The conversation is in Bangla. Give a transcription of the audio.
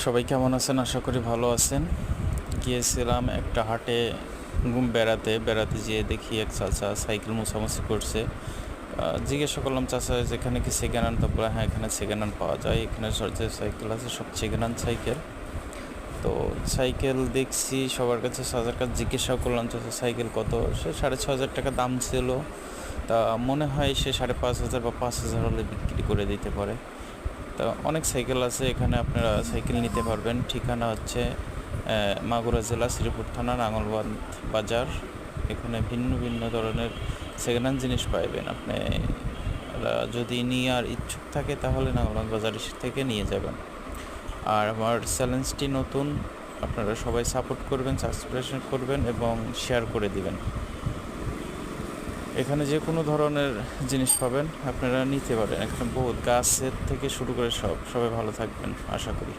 সবাই কেমন আছেন? আশা করি ভালো আছেন। গিয়েছিলাম একটা হাটে বেড়াতে যেয়ে দেখি এক চাচা সাইকেল মোছামুছি করছে। জিজ্ঞাসা করলাম, চাচা যেখানে কি সেকেন্ড হ্যান্ড? তো বলে, হ্যাঁ, এখানে সেকেন্ড হ্যান্ড পাওয়া যায়, এখানে যে সাইকেল আছে সব সেকেন্ড হ্যান্ড সাইকেল। তো সাইকেল দেখছি সবার কাছে, চাচার কাছে জিজ্ঞাসা করলাম, চাচা সাইকেল কত? সে 6,500 টাকা দাম ছিল। তা মনে হয় সে 5,500 বা 5,000 হলে বিক্রি করে দিতে পারে। তো অনেক সাইকেল আছে এখানে, আপনারা সাইকেল নিতে পারবেন। ঠিকানা হচ্ছে মাগুরা জেলা, শ্রীপুর থানা, নাঙ্গলবান্ধ বাজার। এখানে ভিন্ন ভিন্ন ধরনের সেকেন্ড হ্যান্ড জিনিস পাইবেন। আপনি যদি নেওয়ার ইচ্ছুক থাকে তাহলে নাঙ্গলবান্ধ বাজার থেকে নিয়ে যাবেন। আর আমার চ্যালেঞ্জটি নতুন, আপনারা সবাই সাপোর্ট করবেন, সাবস্ক্রিপশন করবেন এবং শেয়ার করে দিবেন। এখানে যে কোনো ধরনের জিনিস পাবেন, আপনারা নিতে পারেন। এখানে বহুত গাছের থেকে শুরু করে সবাই ভালো থাকবেন আশা করি।